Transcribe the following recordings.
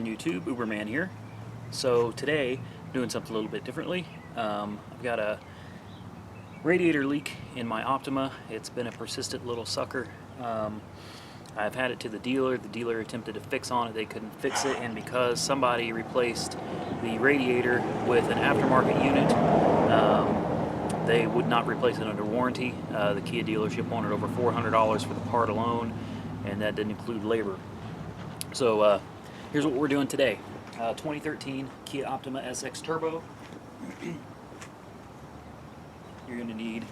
on YouTube, Uberman here. So today, doing something a little bit differently. I've got a radiator leak in my Optima. It's been a persistent little sucker. I've had it to the dealer. The dealer attempted to fix on it. They couldn't fix it, and because somebody replaced the radiator with an aftermarket unit, they would not replace it under warranty. The Kia dealership wanted over $400 for the part alone, and that didn't include labor. So here's what we're doing today. 2013 Kia Optima SX Turbo. You're going to need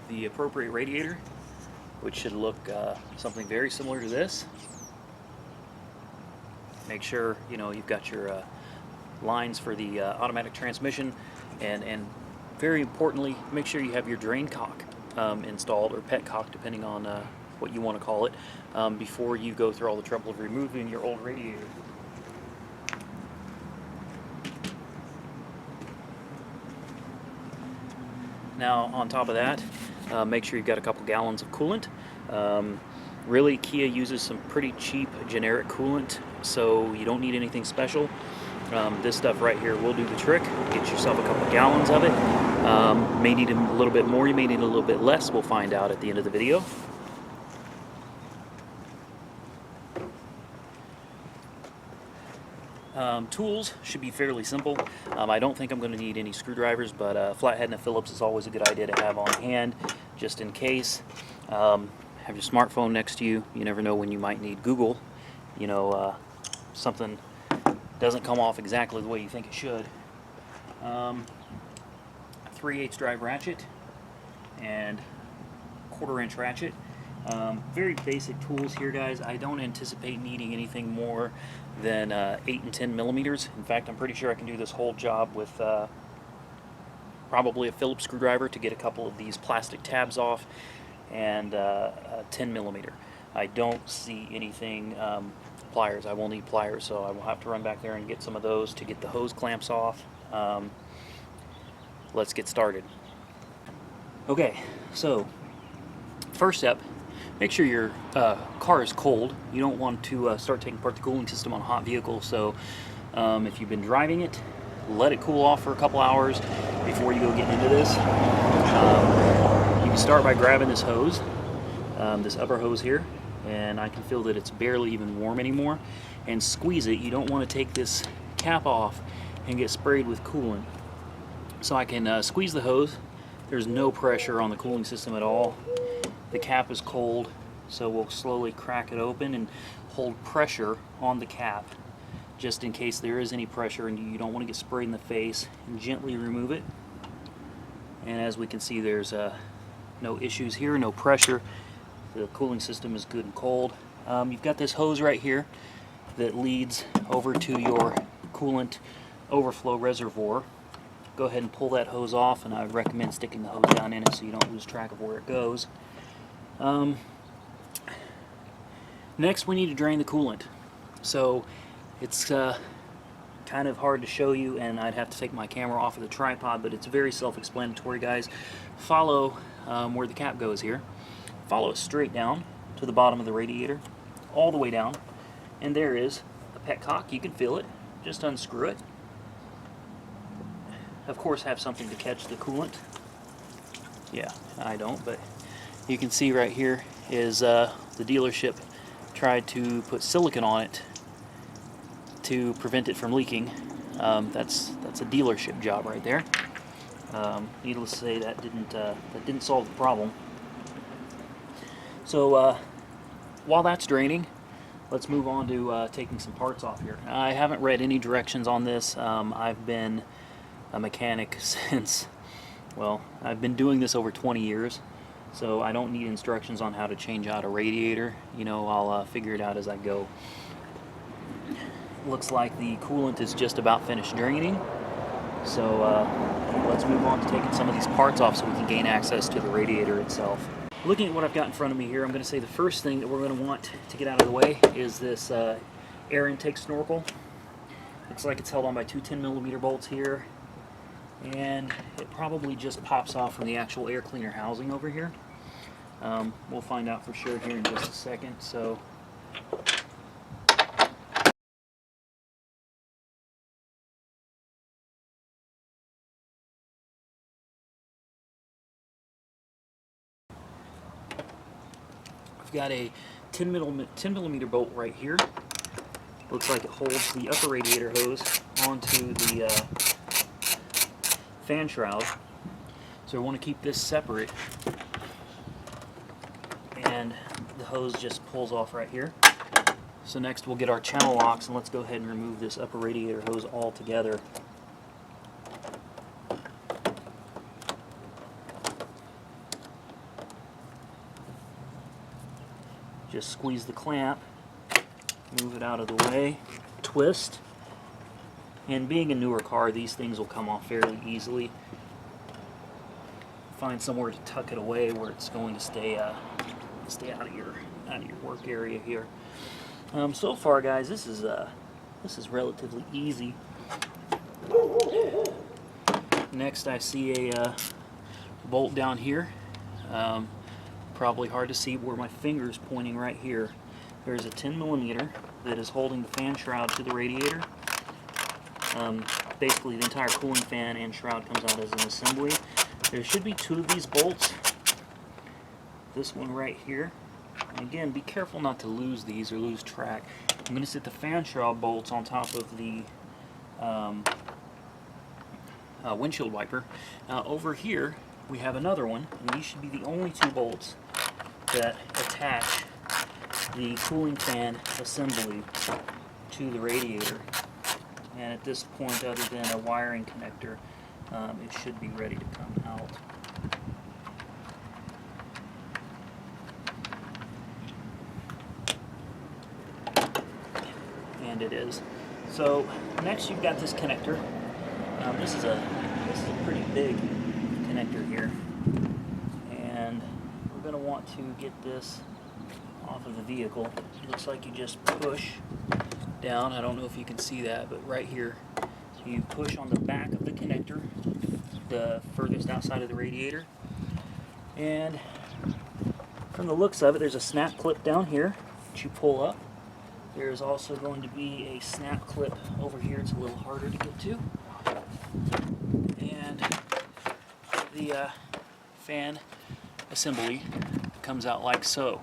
the appropriate radiator, which should look something very similar to this. Make sure you've got your lines for the automatic transmission, and very importantly, make sure you have your drain cock installed, or petcock, depending on what you want to call it, before you go through all the trouble of removing your old radiator. Now, on top of that, make sure you've got a couple gallons of coolant. Really, Kia uses some pretty cheap generic coolant, so you don't need anything special. This stuff right here will do the trick. Get yourself a couple gallons of it. May need a little bit more, you may need a little bit less. We'll find out at the end of the video. Tools should be fairly simple. I don't think I'm going to need any screwdrivers, but a flathead and a Phillips is always a good idea to have on hand, just in case. Have your smartphone next to you. You never know when you might need Google. Something doesn't come off exactly the way you think it should. 3/8 drive ratchet and 1/4 inch ratchet. Very basic tools here, guys. I don't anticipate needing anything more than 8 and 10 millimeters. In fact, I'm pretty sure I can do this whole job with probably a Phillips screwdriver to get a couple of these plastic tabs off, and a 10 millimeter. I don't see anything, pliers. I will need pliers, so I will have to run back there and get some of those to get the hose clamps off. Let's get started. Okay, so first step, make sure your car is cold. You don't want to start taking apart the cooling system on a hot vehicle, so if you've been driving it, let it cool off for a couple hours before you go getting into this. You can start by grabbing this hose, this upper hose here, and I can feel that it's barely even warm anymore, and squeeze it. You don't want to take this cap off and get sprayed with coolant. So I can squeeze the hose. There's no pressure on the cooling system at all. The cap is cold, so we'll slowly crack it open and hold pressure on the cap just in case there is any pressure and you don't want to get sprayed in the face, and gently remove it. And as we can see, there's no issues here, no pressure. The cooling system is good and cold. You've got this hose right here that leads over to your coolant overflow reservoir. Go ahead and pull that hose off, and I would recommend sticking the hose down in it so you don't lose track of where it goes. Next, we need to drain the coolant. So it's kind of hard to show you, and I'd have to take my camera off of the tripod, but it's very self-explanatory, guys. Follow where the cap goes here. Follow it straight down to the bottom of the radiator, all the way down, and there is a petcock. You can feel it. Just unscrew it. Of course, have something to catch the coolant. Yeah, I don't, but you can see right here is the dealership tried to put silicone on it to prevent it from leaking. That's a dealership job right there. Needless to say, that didn't solve the problem. So while that's draining, let's move on to taking some parts off here. I haven't read any directions on this. I've been a mechanic since, well, I've been doing this over 20 years, so I don't need instructions on how to change out a radiator. I'll figure it out as I go. Looks like the coolant is just about finished draining, so let's move on to taking some of these parts off so we can gain access to the radiator itself. Looking at what I've got in front of me here, I'm going to say the first thing that we're going to want to get out of the way is this air intake snorkel. Looks like it's held on by two 10 millimeter bolts here, and it probably just pops off from the actual air cleaner housing over here. We'll find out for sure here in just a second. So We've got a 10 millimeter bolt right here. Looks like it holds the upper radiator hose onto the fan shroud. So we want to keep this separate, and the hose just pulls off right here. So next we'll get our channel locks, and let's go ahead and remove this upper radiator hose altogether. Just squeeze the clamp, move it out of the way, twist, and being a newer car, these things will come off fairly easily. Find somewhere to tuck it away where it's going to stay out of your work area here. So far, guys, this is relatively easy. Next, I see a bolt down here. Probably hard to see where my finger is pointing right here. There's a 10 millimeter that is holding the fan shroud to the radiator. Basically, the entire cooling fan and shroud comes out as an assembly. There should be 2 of these bolts. This one right here. And again, be careful not to lose these or lose track. I'm going to sit the fan shroud bolts on top of the windshield wiper. Over here, we have another one, and these should be the only 2 bolts that attach the cooling fan assembly to the radiator. And at this point, other than a wiring connector, it should be ready to come out. And it is. So next you've got this connector. This is a pretty big connector here, and we're going to want to get this off of the vehicle. It looks like you just push down. I don't know if you can see that, but right here you push on the back of the connector, the furthest outside of the radiator, and from the looks of it, there's a snap clip down here that you pull up. There's also going to be a snap clip over here. It's a little harder to get to. And the fan assembly comes out like so.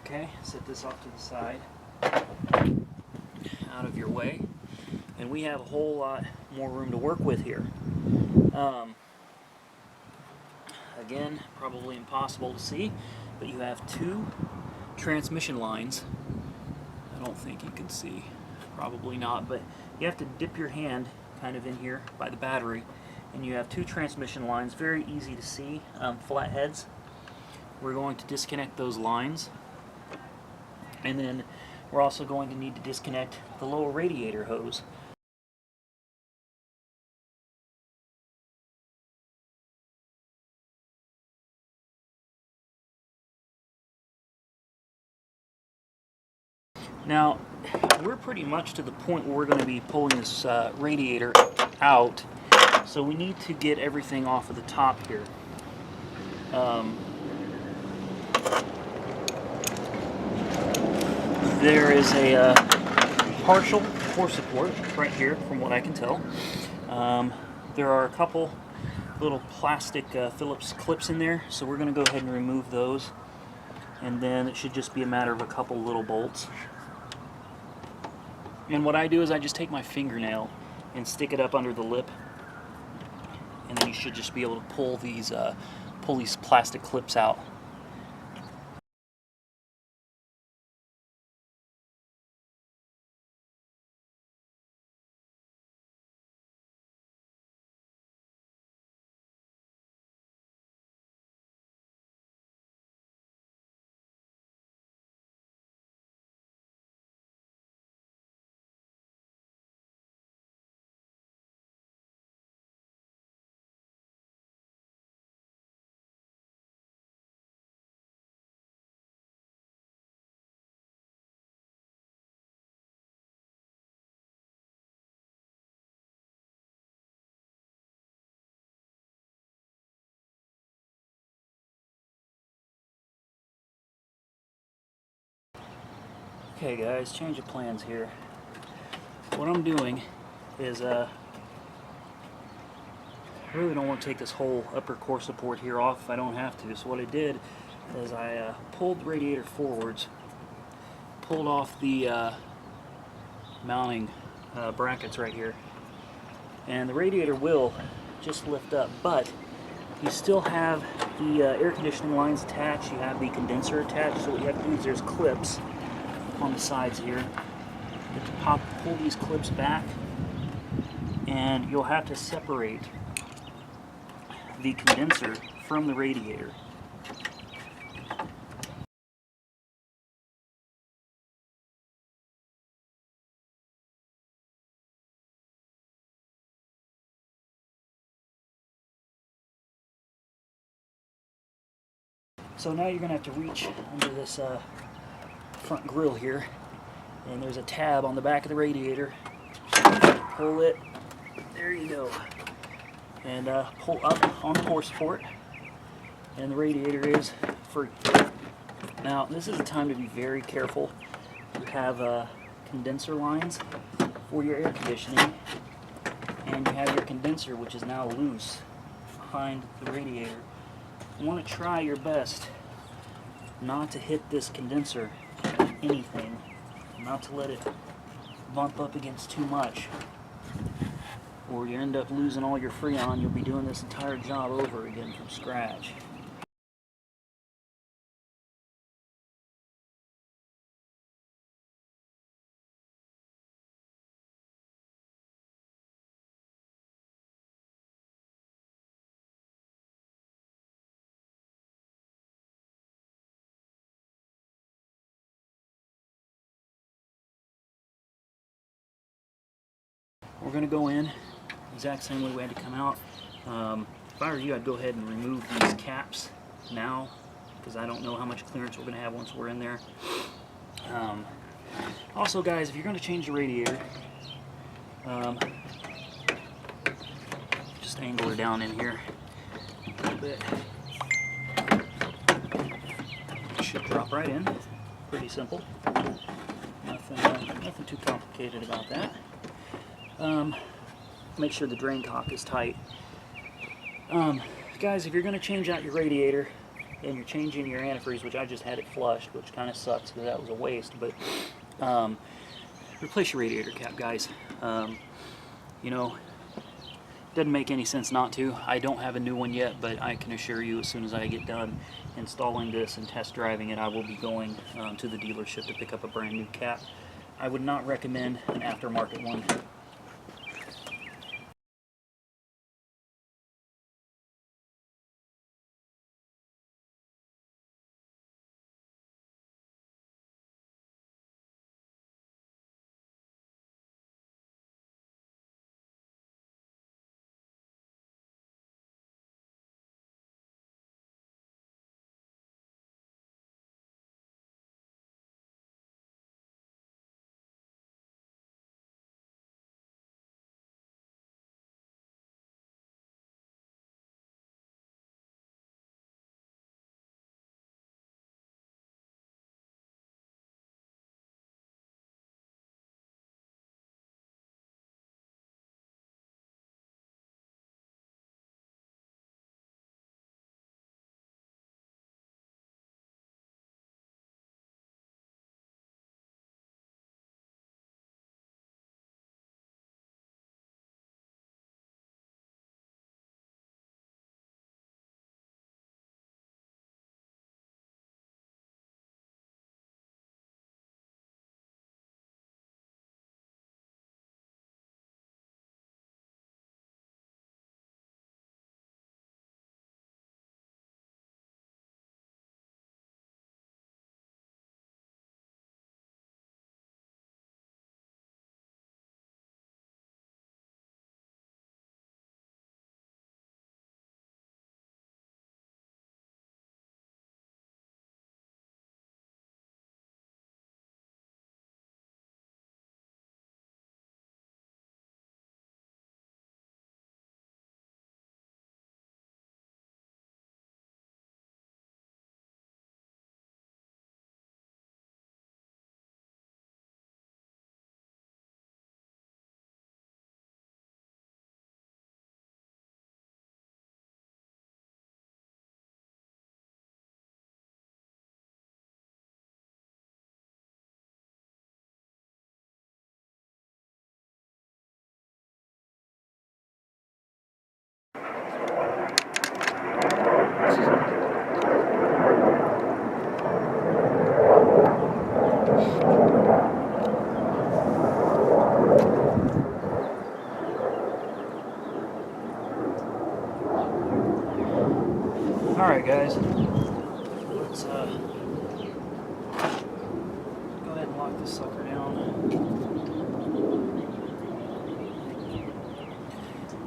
Okay, set this off to the side, out of your way, and we have a whole lot more room to work with here. Again, probably impossible to see, but you have 2 transmission lines. I don't think you can see, probably not, but you have to dip your hand kind of in here by the battery, and you have 2 transmission lines, very easy to see, flatheads. We're going to disconnect those lines, and then we're also going to need to disconnect the lower radiator hose. Now, we're pretty much to the point where we're going to be pulling this radiator out, so we need to get everything off of the top here. There is a partial core support right here, from what I can tell. There are a couple little plastic Phillips clips in there, so we're going to go ahead and remove those, and then it should just be a matter of a couple little bolts. And what I do is I just take my fingernail and stick it up under the lip, and then you should just be able to pull these plastic clips out. Okay guys, change of plans here. What I'm doing is I really don't want to take this whole upper core support here off if I don't have to. So what I did is I pulled the radiator forwards, pulled off the mounting brackets right here, and the radiator will just lift up, but you still have the air conditioning lines attached, you have the condenser attached, so what you have to do is there's clips on the sides here. You have to pull these clips back, and you'll have to separate the condenser from the radiator. So now you're going to have to reach under this front grille here, and there's a tab on the back of the radiator. Pull it, there you go, and pull up on the core support, and the radiator is free. Now this is a time to be very careful. You have condenser lines for your air conditioning, and you have your condenser, which is now loose behind the radiator. You want to try your best not to hit this condenser with anything, not to let it bump up against too much, or you end up losing all your Freon. You'll be doing this entire job over again from scratch. We're going to go in exact same way we had to come out. If I were you, I'd go ahead and remove these caps now, because I don't know how much clearance we're going to have once we're in there. Also guys, if you're going to change the radiator, just angle her down in here a little bit. It should drop right in. Pretty simple. Nothing too complicated about that. Make sure the drain cock is tight. Guys, if you're going to change out your radiator and you're changing your antifreeze, which I just had it flushed, which kind of sucks because that was a waste, but replace your radiator cap, guys. You know, doesn't make any sense not to. I don't have a new one yet, but I can assure you as soon as I get done installing this and test driving it, I will be going to the dealership to pick up a brand new cap. I would not recommend an aftermarket one. Alright guys, let's go ahead and lock this sucker down.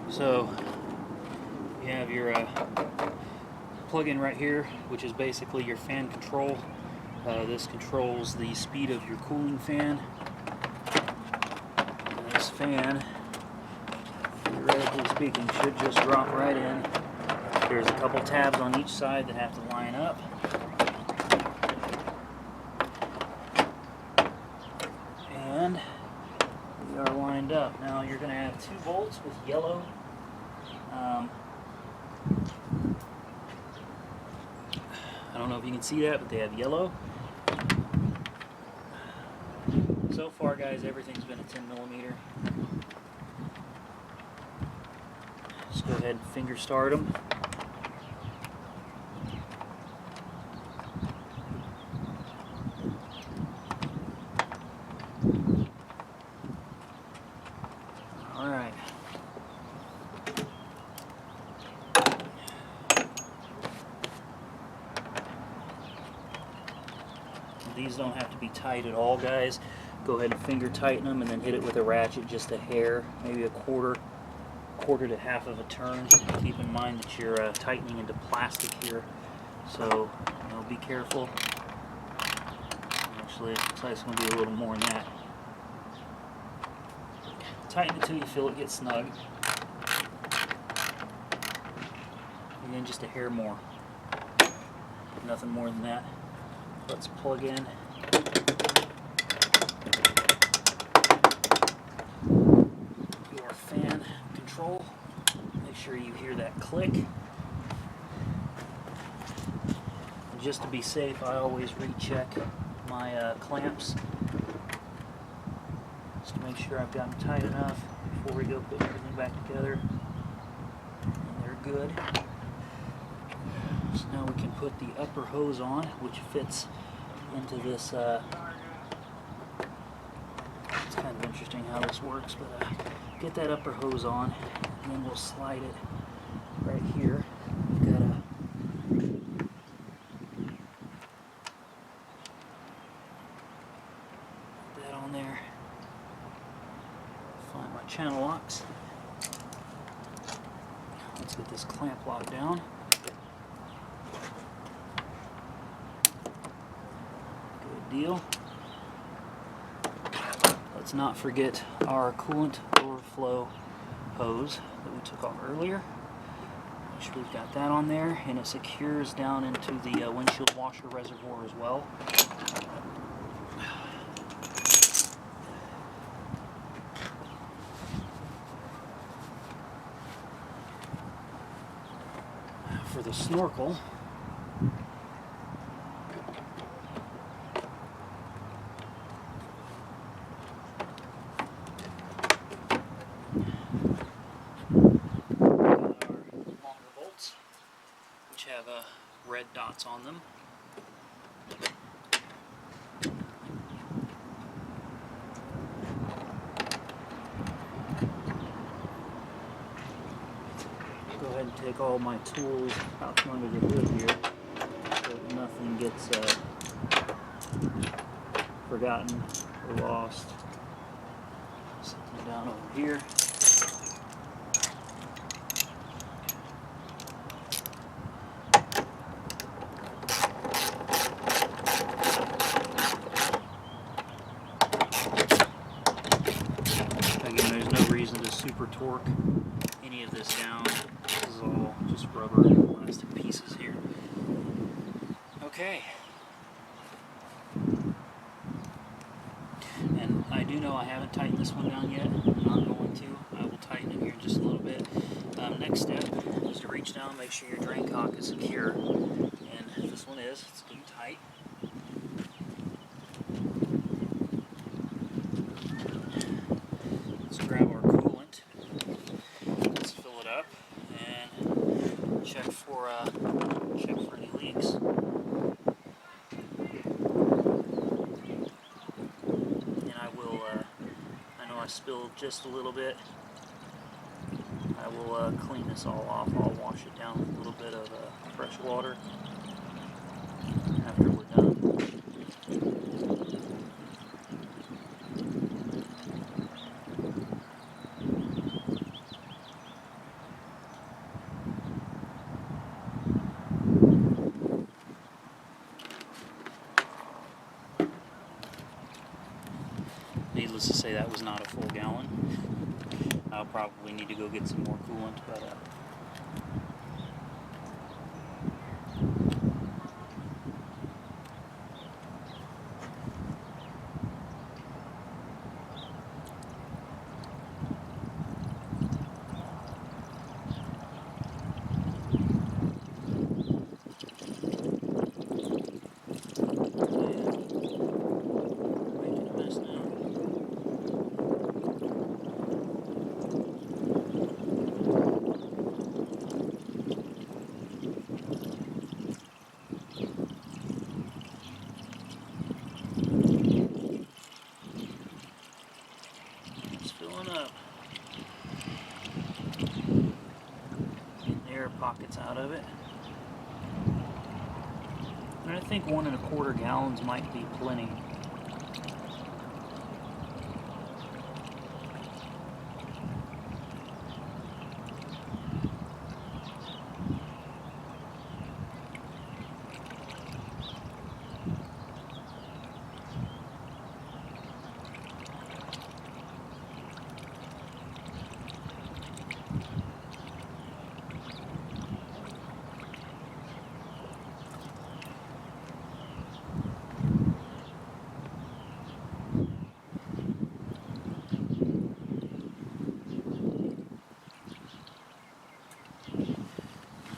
So you have your plug-in right here, which is basically your fan control. This controls the speed of your cooling fan. And this fan, theoretically speaking, should just drop right in. There's a couple tabs on each side that have to line up. And we are lined up. Now you're going to have 2 bolts with yellow. I don't know if you can see that, but they have yellow. So far, guys, everything's been a 10mm. Just go ahead and finger start them. All right. These don't have to be tight at all, guys. Go ahead and finger tighten them and then hit it with a ratchet just a hair, maybe a quarter to half of a turn. Keep in mind that you're tightening into plastic here, so be careful. Actually, it looks like it's going to be a little more than that. Tighten it till you feel it get snug, and then just a hair more. Nothing more than that. Let's plug in your fan control. Make sure you hear that click. And just to be safe, I always recheck my clamps, just to make sure I've got them tight enough before we go put everything back together. And they're good. So now we can put the upper hose on, which fits into this. It's kind of interesting how this works, but get that upper hose on, and then we'll slide it right here. We've got that on there. Find my channel locks. Let's get this clamp locked down. Deal. Let's not forget our coolant overflow hose that we took off earlier. Make sure we've got that on there, and it secures down into the windshield washer reservoir as well. For the snorkel, have red dots on them. Go ahead and take all my tools out from under the hood here so that nothing gets forgotten or lost. Set them down over here. Super torque any of this down. This is all just rubber and plastic pieces here. Okay. And I do know I haven't tightened this one down yet. I'm not going to. I will tighten it here in just a little bit. Next step is to reach down and make sure your drain cock is secure. And this one is. It's getting tight. Let's grab our coolant. Let's fill it up and check for any leaks. And I will. I know I spilled just a little bit. I will clean this all off. I'll wash it down with a little bit of fresh much water after we're done. Needless to say, that was not a full gallon. I'll probably need to go get some more coolant, but making a mess now. It's filling up. Getting air pockets out of it. And I think 1 1/4 gallons might be plenty.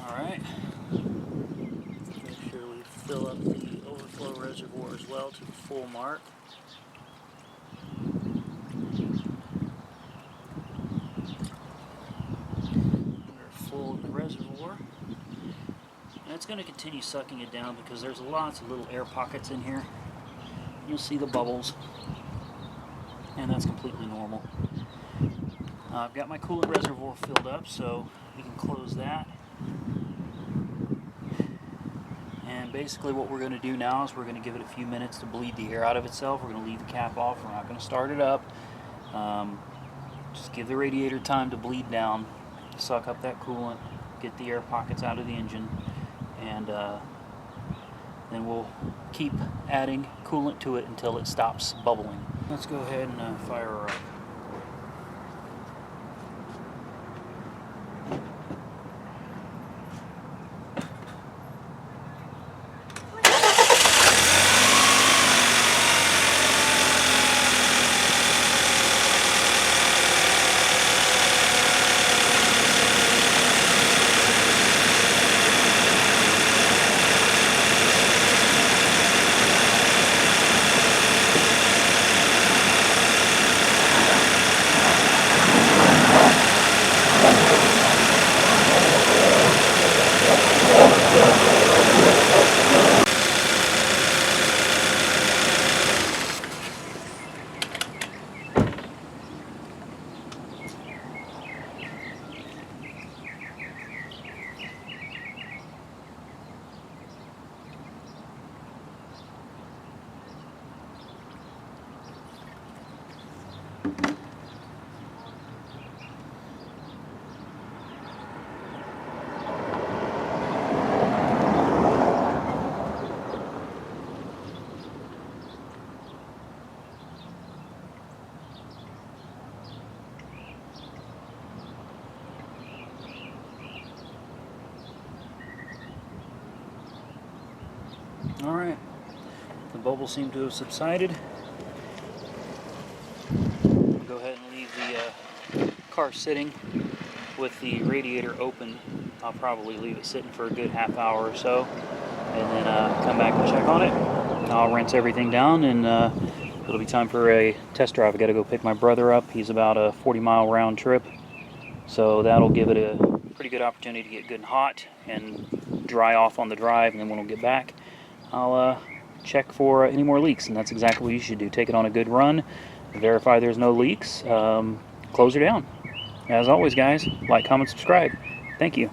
Alright, make sure we fill up the overflow reservoir as well to the full mark. We're full of the reservoir. And it's going to continue sucking it down because there's lots of little air pockets in here. You'll see the bubbles, and that's completely normal. I've got my coolant reservoir filled up, so we can close that. And basically what we're going to do now is we're going to give it a few minutes to bleed the air out of itself. We're going to leave the cap off. We're not going to start it up. Just give the radiator time to bleed down, suck up that coolant, get the air pockets out of the engine, and then we'll keep adding coolant to it until it stops bubbling. Let's go ahead and fire her up. Alright, the bubbles seem to have subsided. We'll go ahead and leave the car sitting with the radiator open. I'll probably leave it sitting for a good half hour or so, and then come back and check on it. I'll rinse everything down, and it'll be time for a test drive. I got to go pick my brother up. He's about a 40-mile round trip, so that'll give it a pretty good opportunity to get good and hot and dry off on the drive, and then when we get back, I'll check for any more leaks, and that's exactly what you should do. Take it on a good run, verify there's no leaks, close her down. As always, guys, like, comment, subscribe. Thank you.